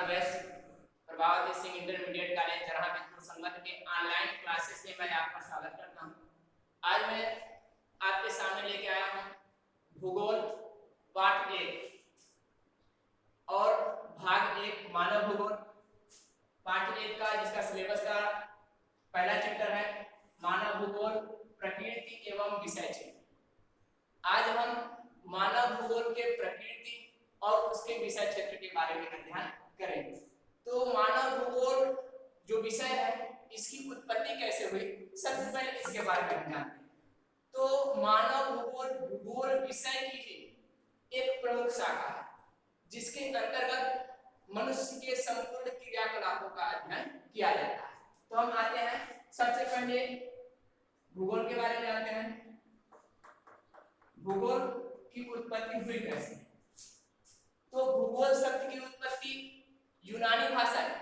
Best Prabhavati Singh intermediate college जहाँ बिल्कुल संगत के ऑनलाइन क्लासेस से मैं आपका स्वागत करता हूँ। आज मैं आपके सामने लेके आया हूँ भूगोल पाठ 1 और भाग 1 मानव भूगोल पाठ 1 का, जिसका सिलेबस का पहला चैप्टर है मानव भूगोल प्रकृति एवं विषय क्षेत्र। आज हम मानव भूगोल के प्रकृति और उसके विषय क्षेत्र के बारे में अध्ययन करेंगे। तो मानव भूगोल जो विषय है, इसकी उत्पत्ति कैसे हुई, सबसे पहले इसके बारे में जानते हैं। तो मानव भूगोल भूगोल विषय की ही एक प्रमुख शाखा है, जिसके अंतर्गत मनुष्य के संपूर्ण क्रियाकलापों का अध्ययन किया जाता है। तो हम आते हैं, सबसे पहले भूगोल के बारे में जानते हैं। भूगोल की उत्पत्ति हुई कैसे? तो भूगोल शब्द की उत्पत्ति यूनानी भाषा है,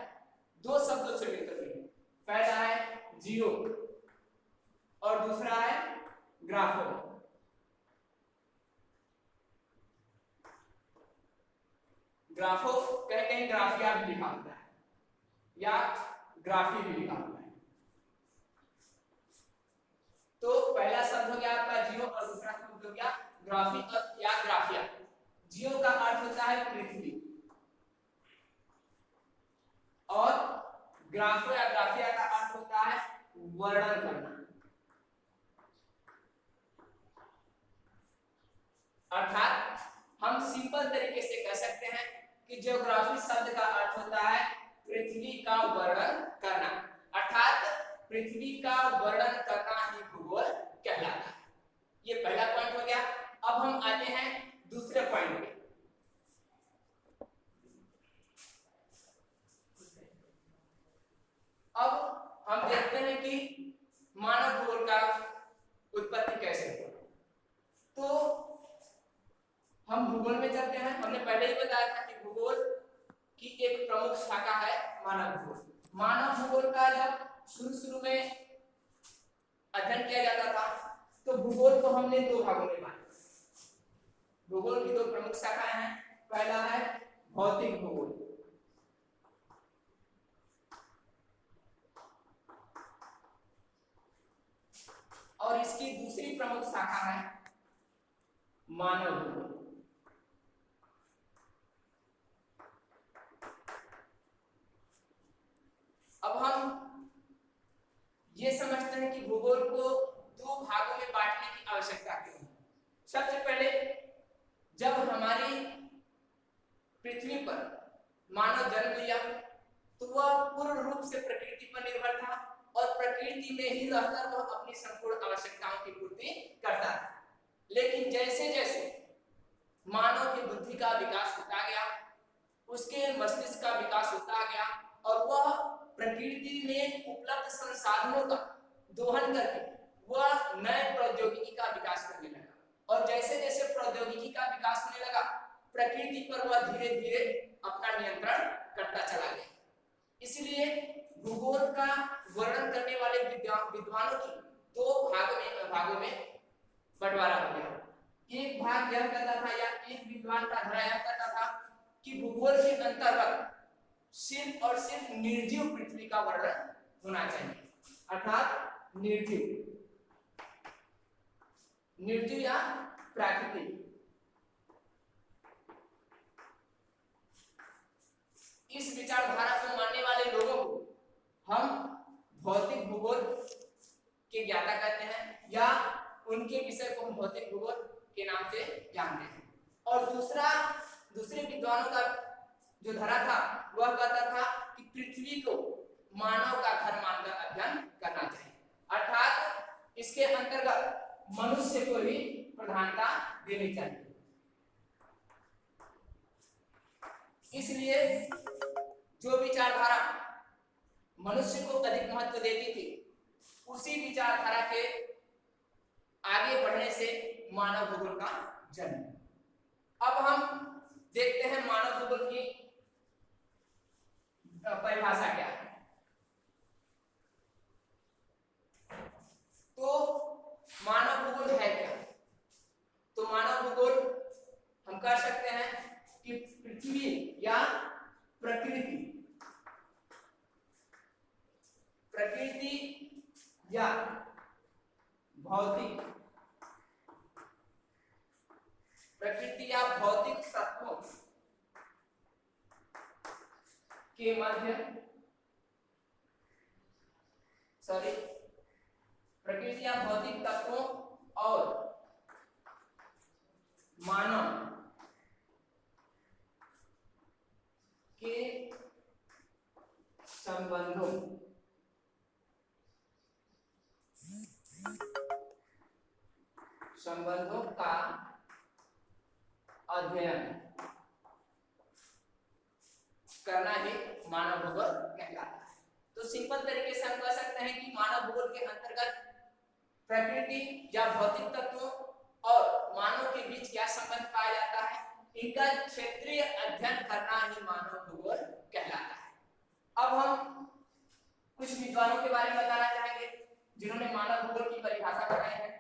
दो शब्दों से मिलकर हुई। पहला है जियो और दूसरा है ग्राफो। ग्राफो कहीं कहीं ग्राफिया भी लिखा होता है या ग्राफी भी लिखा होता है। तो पहला शब्द हो गया आपका जियो और दूसरा शब्द हो गया ग्राफी या ग्राफिया। जियो का अर्थ होता है पृथ्वी और ग्राफो या ग्राफिया का अर्थ होता है वर्णन करना। अर्थात हम सिंपल तरीके से कह सकते हैं कि ज्योग्राफी शब्द का अर्थ होता है पृथ्वी का वर्णन करना, अर्थात पृथ्वी का वर्णन करना ही भूगोल कहलाता है। ये पहला पॉइंट हो गया। अब हम आते हैं दूसरे पॉइंट पे। अब हम देखते हैं कि मानव भूगोल का उत्पत्ति कैसे हुआ। तो हम भूगोल में चलते हैं। हमने पहले ही बताया था कि भूगोल की एक प्रमुख शाखा है मानव भूगोल। मानव भूगोल का जब शुरू में अध्ययन किया जाता था, तो भूगोल को हमने दो भागों में बांटा। भूगोल की दो प्रमुख शाखाएं हैं। पहला है भौतिक भूगोल और इसकी दूसरी प्रमुख शाखा है मानव भूगोल। अब हम ये समझते हैं कि भूगोल को दो भागों में बांटने की आवश्यकता क्यों है। सबसे पहले, जब हमारी पृथ्वी पर मानव जन्म लिया तो वह पूर्ण रूप से प्रकृति पर निर्भर था और प्रकृति में ही रहकर वह अपनी संपूर्ण आवश्यकताओं की पूर्ति करता था। लेकिन जैसे जैसे मानव की बुद्धि का विकास होता गया, उसके मस्तिष्क का विकास होता गया और वह प्रकृति में उपलब्ध संसाधनों का दोहन करके वह नए प्रौद्योगिकी का विकास करने लगा। और जैसे जैसे प्रौद्योगिकी का विकास होने लगा, प्रकृति पर वह धीरे धीरे अपना नियंत्रण करता चला गया। इसलिए भूगोल का वर्णन करने वाले विद्वानों की दो भागों में बंटवारा हो गया। एक भाग यह कहता था या एक विद्वान का धारा यह कहता था कि भूगोल के अंतर्गत सिर्फ और सिर्फ निर्जीव पृथ्वी का वर्णन होना चाहिए, अर्थात निर्जीव या प्राकृतिक। इस विचारधारा को मानने वाले लोगों को हम भौतिक भूगोल के ज्ञाता कहते हैं या उनके विषय को हम भौतिक भूगोल के नाम से जानते हैं। और दूसरे विद्वानों का जो धारा था वह कहता था कि पृथ्वी को मानव का घर मानकर अध्ययन करना चाहिए, अर्थात इसके अंतर्गत मनुष्य को ही प्रधानता देनी चाहिए। इसलिए जो विचारधारा मनुष्य को अधिक महत्व देती थी, उसी विचारधारा के आगे बढ़ने से मानव भूगोल का जन्म। अब हम देखते हैं मानव भूगोल की परिभाषा क्या है। तो मानव भूगोल है क्या? तो मानव भूगोल हम कह सकते हैं कि पृथ्वी या प्रकृति या भौतिक प्रकृति या भौतिक तत्वों के मध्य प्रकृति या भौतिक तत्वों और मानव के संबंधों का अध्ययन करना ही मानव भूगोल कहलाता है। तो सिंपल तरीके से हम कह सकते हैं कि मानव भूगोल के अंतर्गत प्रकृति या भौतिक तत्वों और मानव के बीच क्या संबंध पाया जाता है, इनका क्षेत्रीय अध्ययन करना ही मानव भूगोल कहलाता है। अब हम कुछ विद्वानों के बारे में बताना चाहेंगे जिन्होंने मानव भूगोल की परिभाषा बनाई है।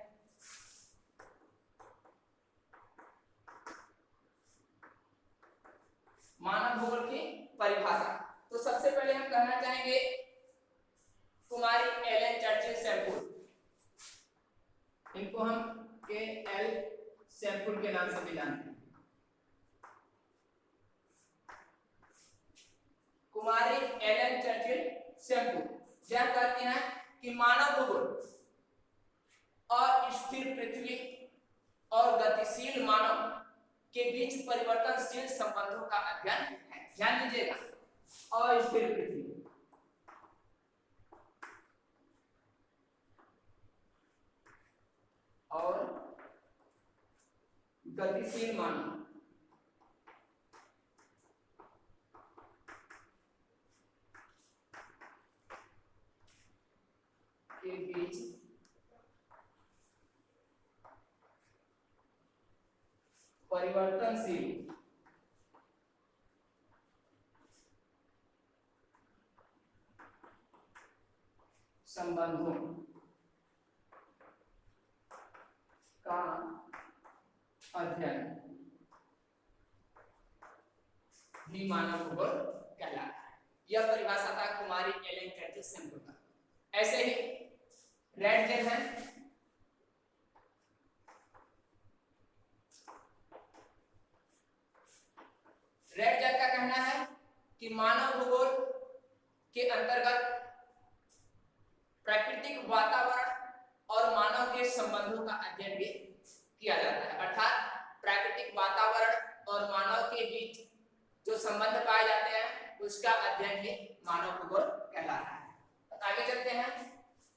मानव भूगोल की परिभाषा, तो सबसे पहले हम कहना चाहेंगे कुमारी एलन चर्चिल सैमफोर्ड, इनको हम के एल सैमफोर्ड के नाम से भी जानते हैं। कुमारी एलन चर्चिल सैमफोर्ड यह कहती हैं कि मानव भूगोल और स्थिर पृथ्वी और गतिशील मानव के बीच परिवर्तनशील संबंधों का अध्ययन है। ध्यान दीजिएगा, अस्थिर पृथ्वी और गतिशील मानव के बीच परिवर्तनशील संबंधों का अध्ययन भी मानव भूगोल कहलाता है। यह परिभाषा था कुमारी एलन चर्चिल सैमफोर्ड का। ऐसे ही रेडजेल है, रेडजेल का कहना है कि मानव भूगोल के अंतर्गत प्राकृतिक वातावरण और मानव के संबंधों का अध्ययन भी किया जाता है। अर्थात प्राकृतिक वातावरण और मानव के बीच जो संबंध पाए जाते हैं उसका अध्ययन ही मानव भूगोल कहलाता है। तो आगे चलते हैं।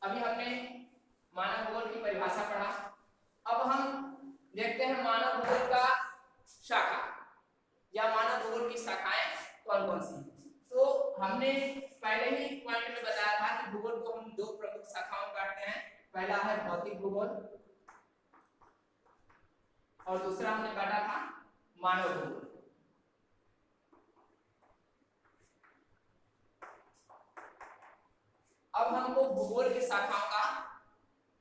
अभी हमने मानव भूगोल की परिभाषा पढ़ा, अब हम देखते हैं मानव भूगोल का शाखा या मानव भूगोल की शाखाएं कौन कौन सी। तो हमने पहले ही पॉइंट में बताया था कि भूगोल को हम दो प्रमुख शाखाओं में बांटते हैं। पहला है भौतिक भूगोल और दूसरा हमने बांटा था मानव भूगोल। अब हमको भूगोल की शाखाओं का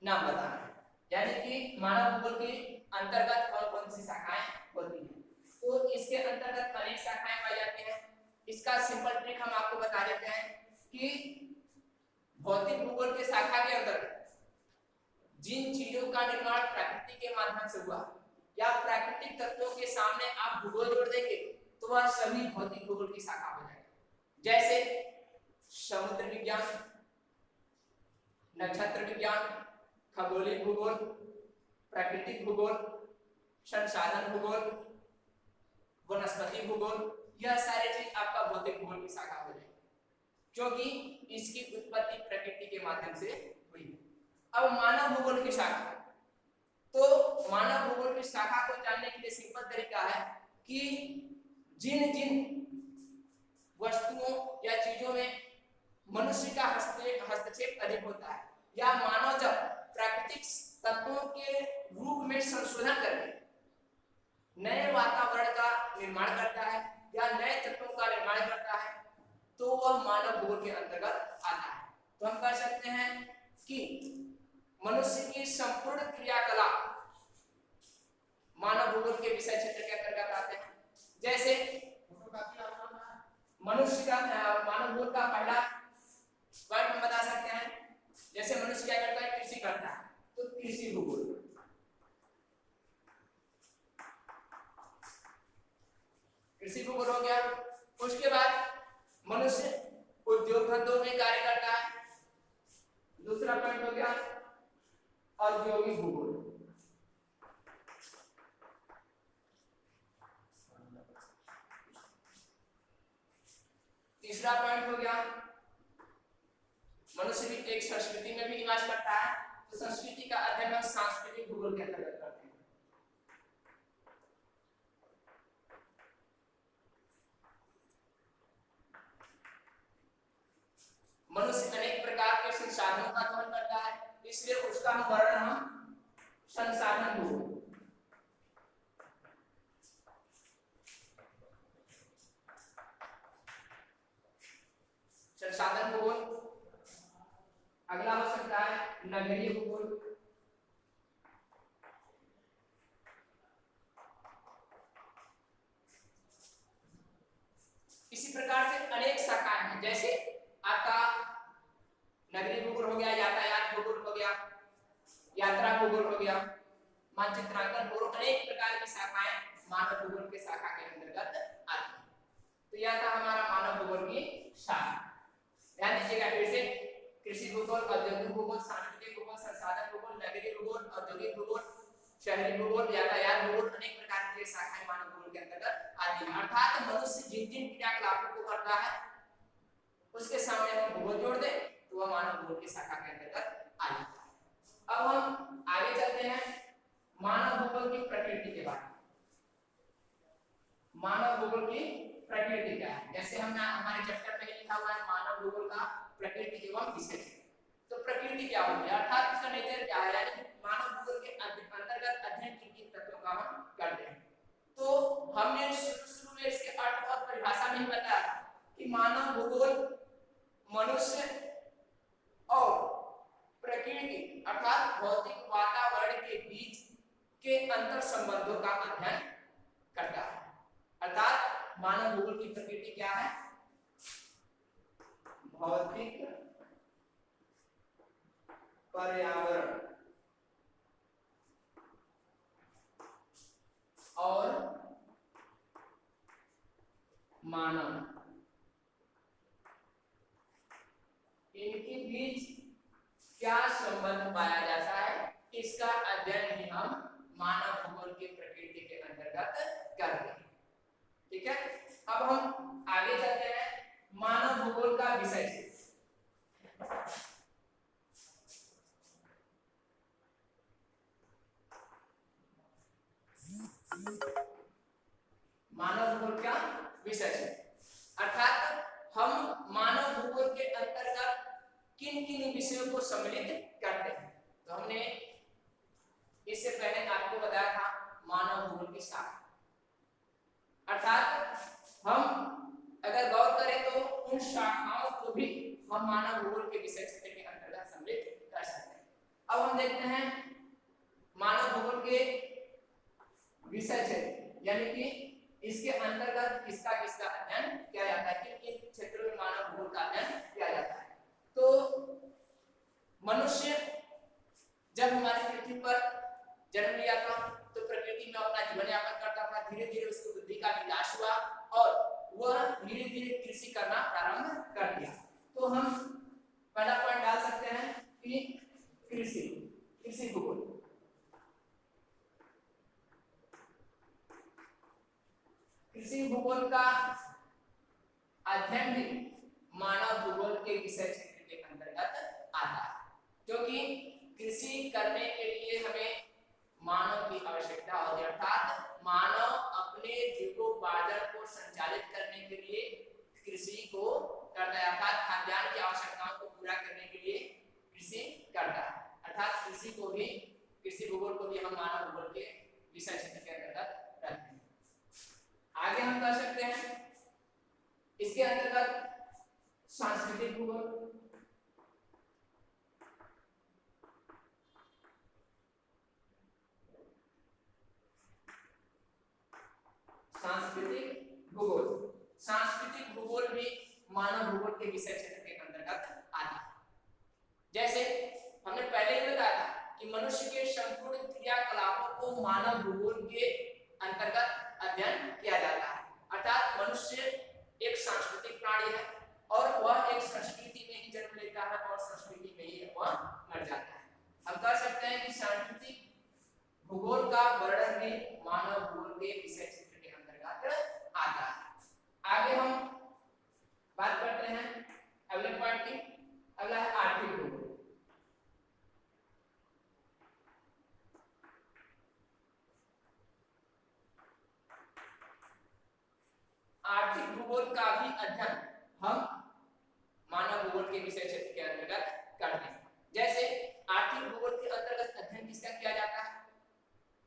नाम बताना है, यानी कि मानव भूगोल के अंतर्गत कौन कौन सी शाखाएं होती हैं। तो इसके अंतर्गत अनेक शाखाएं पाई जाती हैं। इसका सिंपल ट्रिक हम आपको बता देते हैं कि भौतिक भूगोल के शाखा के अंतर्गत जिन चीजों का निर्माण प्रकृति के माध्यम से हुआ या प्राकृतिक तत्वों के सामने आप भूगोल जोड़ देंगे तो वह सभी भौतिक भूगोल की शाखा हो जाएगी। जैसे समुद्र विज्ञान, नक्षत्र विज्ञान, खगोलीय भूगोल, प्राकृतिक भूगोल, संसाधन भूगोल, वनस्पति भूगोल, यह सारे चीज आपका भौतिक भूगोल की शाखा हो जाएगी क्योंकि इसकी उत्पत्ति प्रकृति के माध्यम से हुई। अब मानव भूगोल की शाखा, तो मानव भूगोल की शाखा को जानने के लिए सिंपल तरीका है कि जिन जिन वस्तुओं या चीजों में मनुष्य का हस्तक्षेप अधिक होता है या मानव जब प्राकृतिक तत्वों के रूप में संशोधन करके नए वातावरण का निर्माण करता है या नए तत्वों का निर्माण करता है तो वह मानव भूगोल के अंतर्गत आता है। तो हम कह सकते हैं कि मनुष्य की संपूर्ण क्रियाकलाप मानव भूगोल के विषय क्षेत्र के अंतर्गत आते हैं। जैसे मनुष्य का मानव भूगोल का पहला पॉइंट हम बता सकते हैं जैसे मनुष्य क्या करता है, कृषि करता है, तो कृषि भूगोल। कृषि भूगोल हो गया। उसके बाद मनुष्य उद्योग धंधों में कार्य करता है, दूसरा पॉइंट हो गया औद्योगिक भूगोल। तीसरा पॉइंट हो गया मनुष्य भी एक संस्कृति में भी निवास करता है, तो संस्कृति का अध्ययन हम सांस्कृतिक भूगोल के अंतर्गत करते हैं। मनुष्य अनेक प्रकार के संसाधनों का दोहन करता है, इसलिए उसका हम वर्णन हम संसाधन भूगोल। संसाधन भूगोल। अगला हो सकता है नगरीय भूगोल। इसी प्रकार से अनेक शाखाएं हैं, जैसे आपका नगरीय भूगोल हो गया, यातायात भूगोल हो गया, यात्रा भूगोल हो गया, मानचित्रांकन भूगोल, अनेक प्रकार की शाखाएं मानव भूगोल के शाखा के अंतर्गत आती हैं। तो यह था हमारा मानव भूगोल की शाखा। ध्यान दीजिएगा फिर से, कृषि भूगोल, औद्योगिक भूगोल, सांस्कृतिक भूगोल, संसाधन भूगोल, नगरीय भूगोल, औद्योगिक भूगोल, शहरी भूगोल, यातायात भूगोल, अनेक प्रकार की शाखाएं मानव भूगोल के अंतर्गत आती हैं। अर्थात मनुष्य जिन जिन क्रियाकलापों को करता है उसके सामने हम भूगोल जोड़ दें तो वह मानव भूगोल की शाखा के अंतर्गत आ जाता है। अब हम आगे चलते हैं मानव भूगोल की प्रकृति के बारे में। मानव भूगोल की प्रकृति क्या है, जैसे हमने हमारे चैप्टर में लिखा हुआ है मानव भूगोल का प्रकृति एवं विशेष। तो प्रकृति क्या होती है, अर्थात उसका नेचर क्या है, यानी मानव भूगोल के अंतर्गत अध्ययन किन तत्वों का हम करते हैं। तो हमने शुरू में इसके अर्थ और परिभाषा में बताया कि मानव भूगोल मनुष्य और प्रकृति अर्थात भौतिक वातावरण के बीच के अंतर संबंधों का अध्ययन करता है। अर्थात मानव भूगोल की प्रकृति क्या है, भौतिक पर्यावरण और मानव, इनके बीच क्या संबंध पाया जाता है, इसका अध्ययन ही हम मानव भूगोल की प्रकृति के अंतर्गत करते हैं। ठीक है, अब हम आगे चलते हैं मानव भूगोल का विषय से। मानव भूगोल का विषय है, अर्थात हम मानव भूगोल के अंतर्गत किन किन विषयों को सम्मिलित करते हैं। तो हमने इससे पहले आपको बताया था मानव भूगोल की शाखा, अर्थात हम अगर गौर करें तो उन शाखाओं को भी हम मानव भूगोल के विषय क्षेत्र के अंतर्गत सम्मिलित कर सकते हैं। अब हम देखते हैं मानव भूगोल के विषय क्षेत्र, यानी कि इसके अंतर्गत किसका किसका अध्ययन किया जाता है, किन किन क्षेत्रों में मानव भूगोल का अध्ययन किया जाता है। तो मनुष्य जब हमारी पृथ्वी पर जन्म लिया था तो प्रकृति में अपना जीवन यापन करता था, धीरे धीरे उसकी बुद्धि का विकास हुआ और वह धीरे धीरे कृषि करना प्रारंभ कर दिया। तो हम पहला पॉइंट डाल सकते हैं कि कृषि भूगोल। कृषि भूगोल का अध्ययन भी मानव भूगोल के विषय क्षेत्र के अंतर्गत आता है, क्योंकि कृषि करने के लिए हमें मानव की आवश्यकता होती है, अर्थात मानव अपने जीवोपार्जन को संचालित करने के लिए कृषि को करता है, अर्थात खाद्यान्न की आवश्यकताओं को पूरा करने के लिए कृषि करता है। अर्थात कृषि भूगोल को भी हम मानव भूगोल के विषय क्षेत्र के अंतर्गत रखते हैं। आगे हम कर सकते हैं इसके अंतर्गत सांस्कृतिक भूगोल। सांस्कृतिक भूगोल भी मानव भूगोल के विषय क्षेत्र के अंतर्गत आता है। जैसे हमने पहले ही बताया था कि मनुष्य के संपूर्ण क्रियाकलापों को मानव भूगोल के अंतर्गत अध्ययन किया जाता है। अर्थात मनुष्य एक सांस्कृतिक प्राणी है और वह एक संस्कृति में ही जन्म लेता है और संस्कृति में ही वह मर जाता है। हम कह सकते हैं कि सांस्कृतिक भूगोल का वर्णन भी मानव भूगोल के विषय क्षेत्र के अंतर्गत आता है। आगे हम बात करते हैं अगले पॉइंट की। अगला है आर्थिक भूगोल। आर्थिक भूगोल का भी अध्ययन हम मानव भूगोल के विषय क्षेत्र के अंतर्गत करते हैं। जैसे आर्थिक भूगोल के अंतर्गत अध्ययन किसका किया जाता है?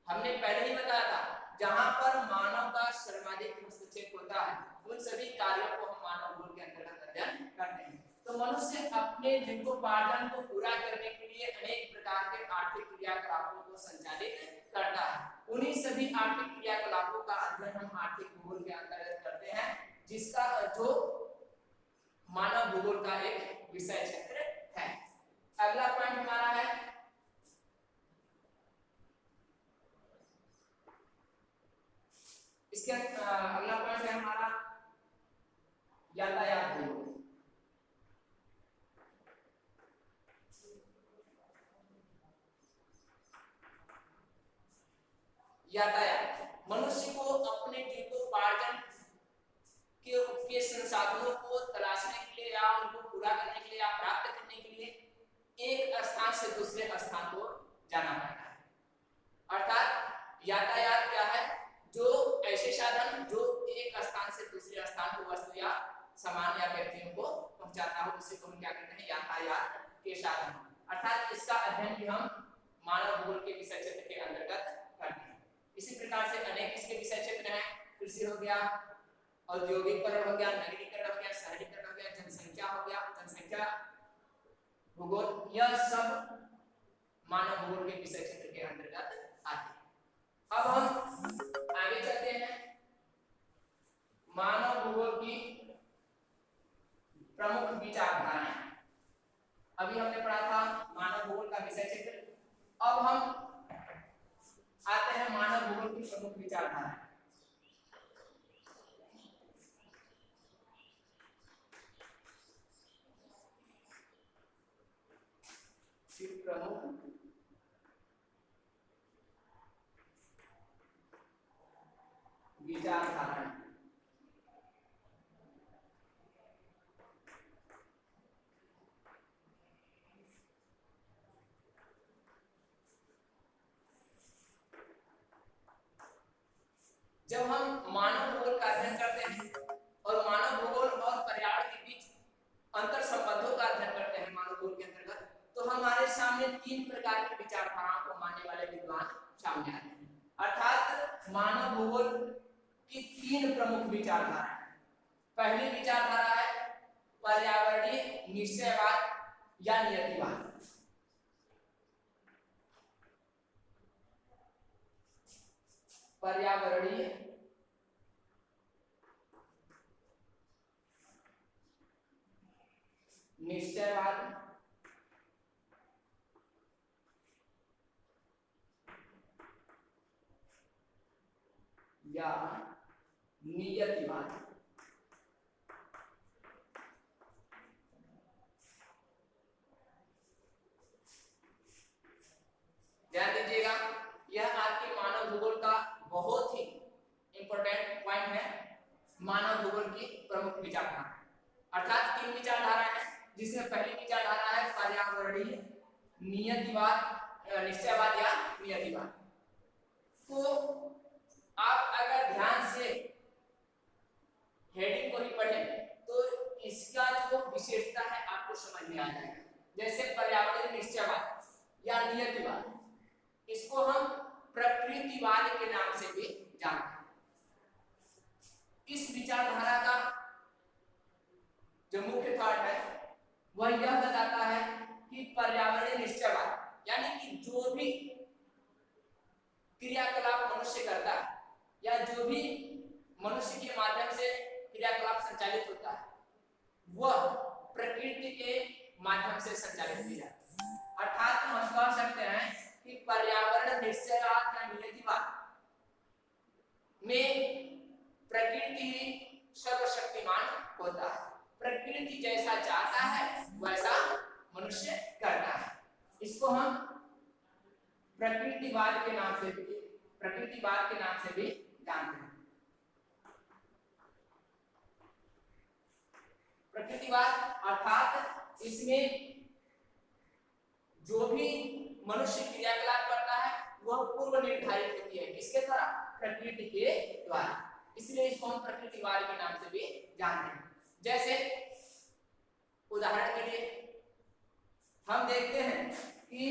हमने पहले ही बताया था, जहां पर मानव का सर्वाधिक हस्तक्षेप होता है उन सभी कार्यों को हम मानव भूगोल के अंतर्गत अध्ययन करते हैं। तो मनुष्य अपने जीविकोपार्जन को पूरा करने के लिए अनेक प्रकार के आर्थिक क्रियाकलापों को संचालित करता है। उन्हीं सभी आर्थिक क्रियाकलापों का अध्ययन हम आर्थिक भूगोल के अंतर्गत करते हैं, जिसका जो मानव भूगोल का एक विषय क्षेत्र है। अगला पॉइंट हमारा है इसके अगला पॉइंट है हमारा यातायात भूगोल। यातायात मनुष्य को अपने जीविकोपार्जन के संसाधनों को तलाशने के लिए या उनको पूरा करने के लिए या प्राप्त करने के लिए एक स्थान से दूसरे स्थान को जाना पड़ता है। अर्थात यातायात क्या है? जो ऐसे साधन जो एक स्थान से दूसरे स्थान को वस्तु या सामान या व्यक्तियों को पहुंचाता हो, उसी को हम क्या कहते हैं? यातायात के साधन। अर्थात इसका अध्ययन भी हम मानव भूगोल के विषय क्षेत्र के अंतर्गत करते हैं। इसी प्रकार से अनेक इसके विषय क्षेत्र हैं। कृषि हो गया, औद्योगिकरण हो गया, नगरीकरण हो गया, शहरीकरण हो गया, जनसंख्या हो गया, जनसंख्या भूगोल, यह सब मानव भूगोल के विषय क्षेत्र के अंतर्गत आते हैं। अब हम आगे चलते हैं मानव भूगोल की प्रमुख विचारधाराएं। अभी हमने पढ़ा था मानव भूगोल का विषय क्षेत्र। अब हम आते हैं मानव भूगोल की प्रमुख विचारधाराएं। प्रमुख विचारधाराएं। जब हम मानव भूगोल का अध्ययन करते हैं और मानव भूगोल और पर्यावरण के बीच अंतर संबंधों का अध्ययन करते हैं मानव भूगोल के अंतर्गत, तो हमारे सामने तीन प्रकार की विचारधाराओं को मानने वाले विद्वान सामने आते हैं। अर्थात मानव भूगोल की तीन प्रमुख विचारधाराएं। पहली विचारधारा है पर्यावरणीय निश्चयवाद या नियतिवाद। पर्यावरणीय निश्चयवाद या नियतिवाद। ध्यान दीजिएगा, यह आपके मानव भूगोल का बहुत ही इंपॉर्टेंट पॉइंट है। मानव भूगोल की प्रमुख विचारधारा अर्थात तीन विचारधारा है, जिसमें पहली विचारधारा है पर्यावरणीय नियतिवाद, निश्चयवाद या नियतिवाद। तो आप अगर ध्यान से हेडिंग को ही पढ़ें तो इसका जो विशेषता है आपको समझ में आ जाएगा। जैसे पर्यावरणीय निश्चयवाद या नियतिवाद, इसको हम प्रकृतिवाद के नाम से भी जानते हैं। इस विचारधारा का जो मुख्य थॉट है वह यह बताता है कि पर्यावरणीय निश्चयवाद यानी कि जो भी क्रियाकलाप मनुष्य करता है या जो भी मनुष्य के माध्यम से क्रियाकलाप संचालित होता है वह प्रकृति के माध्यम से संचालित किया जाता है। हम कह सकते हैं कि पर्यावरण निश्चयवाद या नियतिवाद में प्रकृति सर्वशक्तिमान होता है। प्रकृति जैसा चाहता है वैसा मनुष्य करता है। इसको हम प्रकृतिवाद के नाम से भी जानते हैं। प्रकृतिवाद अर्थात इसमें जो भी मनुष्य क्रियाकलाप करता है वह पूर्व निर्धारित होती है। किसके द्वारा? प्रकृति के द्वारा। इसलिए इसको हम प्रकृतिवाद के नाम से भी जानते हैं। जैसे उदाहरण के लिए हम देखते हैं कि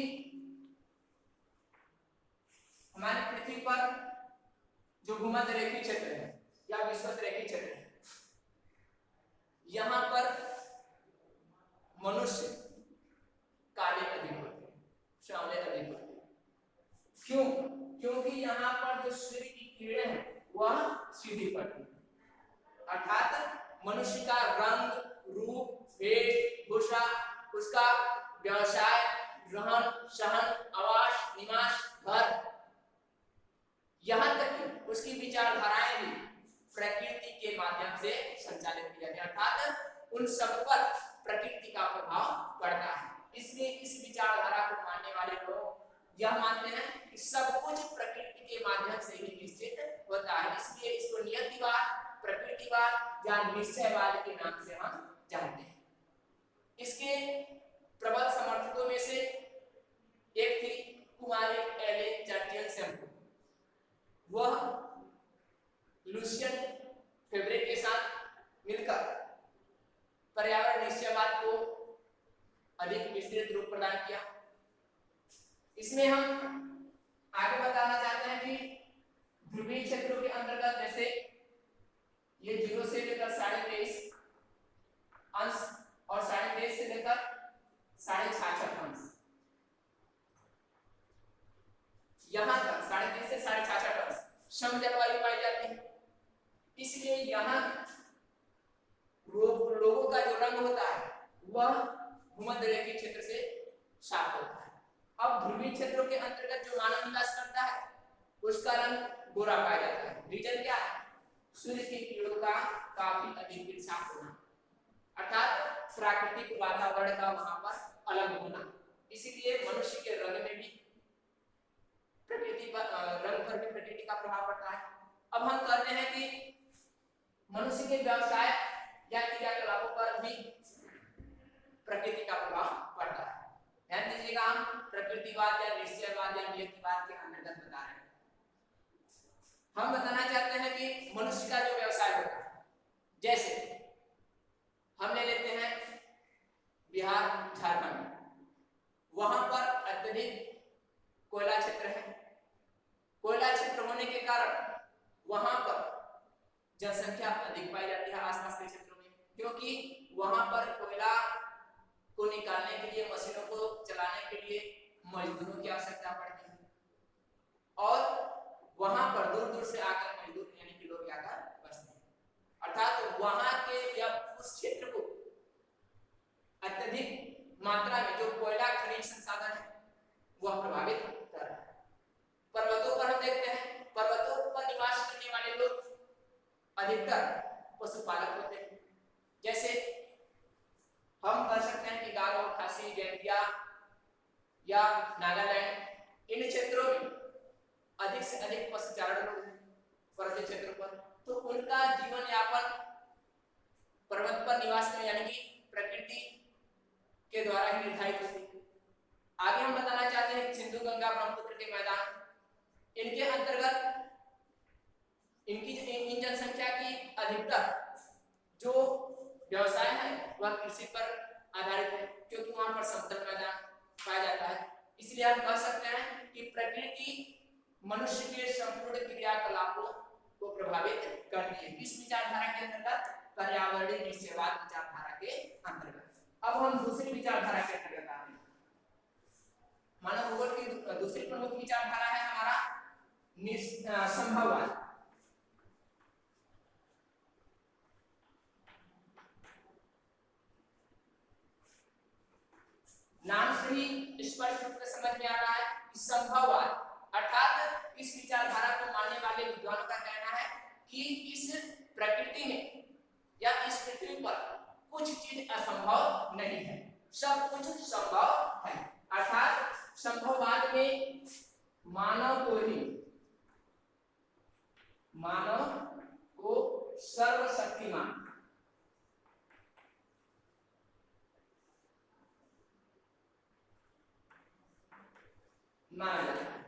हमारी पृथ्वी पर जो भूमध्य रेखीय क्षेत्र है या विषुवत रेखीय क्षेत्र है, यहाँ पर मनुष्य काले अधिक होते हैं, श्यामले अधिक होते हैं। क्यों? क्योंकि यहाँ पर जो सूर्य की किरणें हैं वह सीधी पड़ती है। अर्थात मनुष्य का रंग, रूप, वेशभूषा, उसका व्यवसाय, रहन सहन, आवास, निवास, घर, यहाँ तक कि उसकी विचारधाराएं भी प्रकृति के माध्यम से संचालित की जाती है। अर्थात उन सब पर प्रकृति का प्रभाव पड़ता है। इसलिए इस विचारधारा को मानने वाले लोग यह मानते हैं कि सब कुछ प्रकृति के माध्यम से ही निश्चित होता है। इसलिए इसको नियतिवाद, प्रकृतिवाद या निश्चयवाद के नाम से हम जानते हैं। इसके प्रबल समर्थकों में से एक थी कुमारी एलेन चार्टियल-शैंपू। वह लुसियन फेब्रे के साथ मिलकर पर्यावरण निश्चयवाद को अधिक विस्तृत रूप प्रदान किया। इसमें हम आगे बताना चाहते हैं कि ध्रुवीय क्षेत्रों के अंतर्गत जैसे ये 0 से लेकर 23.5 अंश और 23.5 से लेकर 66.5 अंश, यहाँ तक 23.5 से 66.5 अंश सम जलवायु पाई जाती है। इसलिए यहाँ लोगों का जो रंग होता है वह भूमध्य रेखीय क्षेत्र से साफ होता है। अब ध्रुवीय क्षेत्रों के अंतर्गत जो मानव निवास करता है उसका रंग गोरा पाया जाता है। रीजन क्या है? सूर्य की किरणों का काफी अधिक साफ होना, अर्थात प्राकृतिक वातावरण का वहां पर अलग होना। इसीलिए मनुष्य के रंग में भी प्रकृति पर रंग पर भी प्रकृति का प्रभाव पड़ता है। अब हम कहते हैं कि मनुष्य के व्यवसाय या क्रियाकलापों पर भी प्रकृति का प्रभाव पड़ता है। ध्यान दीजिएगा, हम प्रकृतिवाद या निश्चयवाद या नियतिवाद के अंतर्गत बता रहे हैं। हम बताना चाहते हैं कि मनुष्य का जो व्यवसाय होता है, जैसे हम ले लेते हैं बिहार, झारखंड, वहां पर अत्यधिक कोयला क्षेत्र है। कोयला क्षेत्र होने के कारण वहां पर जनसंख्या अधिक पाई जाती है आसपास के क्षेत्रों में, क्योंकि वहां पर कोयला को निकालने के लिए, मशीनों को चलाने के लिए मजदूरों की आवश्यकता पड़ती है और वहां पर दूर दूर से आकर मजदूर यानी कि लोग आकर बसते हैं। अर्थात वहां के या उस क्षेत्र को अत्यधिक मात्रा में जो कोयला खनिज संसाधन है वह प्रभावित कर रहा है। पर्वतों पर हम देखते हैं, पर्वतों पर निवास करने वाले लोग अधिकतर पशुपालक होते हैं। जैसे हम कह सकते हैं कि गारो, खासी, जैंतिया या नागालैंड, इन क्षेत्रों में अधिक से अधिक पशुचारण लोग हैं पर्वतीय क्षेत्रों पर, तो उनका जीवन यापन पर्वत पर निवास में यानी कि प्रकृति के द्वारा ही निर्धारित होती है। आगे हम बताना चाहते हैं सिंधु, गंगा, ब्रह्मपुत्र के मैदान, इनके अंतर्गत इन जनसंख्या की अधिकतर जो व्यवसाय है वह कृषि पर आधारित है, क्योंकि वहां पर समतल मैदान पाया जाता है। इसलिए हम कह सकते हैं कि प्रकृति मनुष्य के संपूर्ण क्रियाकलापों को प्रभावित करती है। इस विचारधारा के अंतर्गत पर्यावरणीय निश्चयवाद विचारधारा के अंतर्गत। अब हम दूसरी विचारधारा के अंतर्गत आते हैं। मानव भूगोल की दूसरी प्रमुख विचारधारा है हमारा संभववाद। नाम से ही स्पष्ट रूप से समझ में आ रहा है कि संभववाद अर्थात इस विचारधारा को मानने वाले विद्वानों का कहना है कि इस प्रकृति में या इस पृथ्वी पर कुछ चीज असंभव नहीं है, सब कुछ संभव है। अर्थात संभववाद में मानव को सर्वशक्तिमान माना जाता है।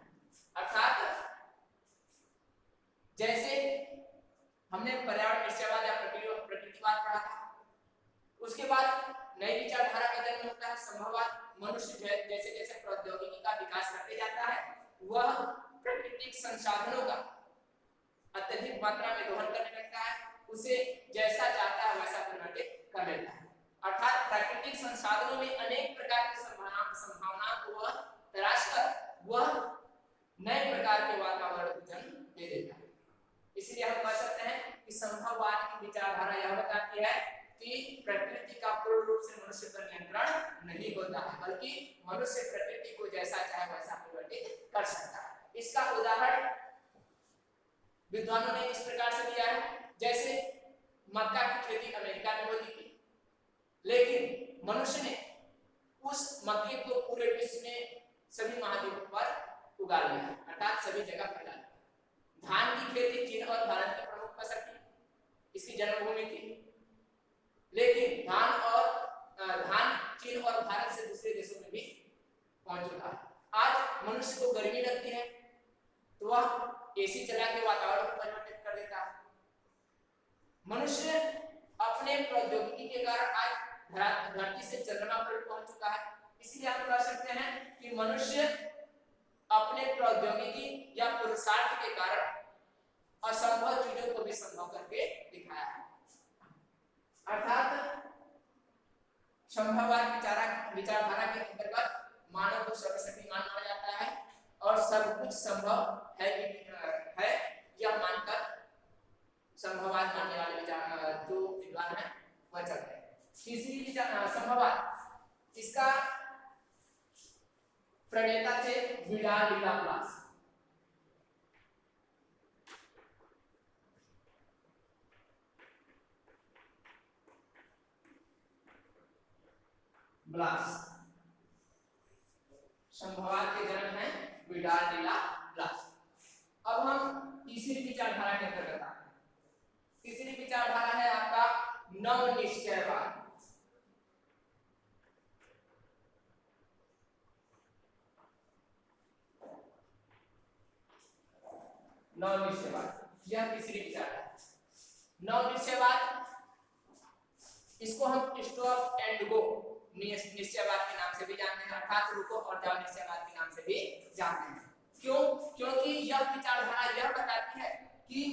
अर्थात जैसे हमने पर्यावरण निश्चयवाद या प्रकृतिवाद पढ़ा था, उसके बाद नई विचारधारा का जन्म होता है संभववाद। मनुष्य जैसे जैसे प्रौद्योगिकी का विकास करते जाता है, वह प्राकृतिक संसाधनों का अत्यधिक मात्रा में दोहन करने लगता है, उसे जैसा चाहता है वैसा परिवर्तित कर लेता है। अर्थात प्राकृतिक संसाधनों में अनेक प्रकार की संभावनाओं को वह तलाश कर वह नए प्रकार के वातावरण को जन्म दे देता है। इसलिए हम कह सकते हैं कि संभववाद की विचारधारा यह बताती है कि प्रकृति का पूर्ण रूप से मनुष्य पर नियंत्रण नहीं होता है, बल्कि मनुष्य प्रकृति को जैसा चाहे वैसा परिवर्तित कर सकता है। इसका उदाहरण विद्वानों ने इस प्रकार से दिया है, जैसे मक्का की खेती अमेरिका में होती थी, लेकिन मनुष्य ने उस मक्के को पूरे विश्व में सभी महाद्वीपों पर उगा लिया, अर्थात सभी जगह फैला लिया। धान की खेती चीन और भारत की प्रमुख फसल थी, इसकी जन्मभूमि थी, लेकिन धान चीन और भारत से दूसरे देशों में भी पहुंच चुका है। आज मनुष्य को गर्मी लगती है तो वह एसी चला के वातावरण को परिवर्तित कर देता है। मनुष्य अपने प्रौद्योगिकी के कारण आज धरती से चंद्रमा पर पहुंच चुका है। इसलिए हम कह सकते हैं कि मनुष्य अपने प्रौद्योगिकी या पुरुषार्थ के कारण असंभव चीजों को भी संभव करके दिखाया है। अर्थात संभववाद विचारधारा के अंतर्गत मानव को सर्वशक्तिमान माना जाता है और सब कुछ संभव है यह मानकर संभववाद मानने वाले जो विद्वान है वह चलते हैं। तीसरी संभववाद, इसका प्रणेता थे विडाल डी लाप्लास। संभववाद के जनक हैं विडाल डी लाप्लास। अब हम तीसरी विचारधारा के अंतर्गत आते हैं। तीसरी विचारधारा है आपका नवनिश्चयवाद। नवनिश्चयवाद यह तीसरी विचारधारा। नवनिश्चयवाद, इसको हम स्टॉप एंड गो निश्चयवाद के नाम से भी जानते हैं, अर्थात रुको और जाओ निश्चयवाद के नाम से भी जानते हैं। क्यों? क्योंकि यह विचारधारा यह बताती है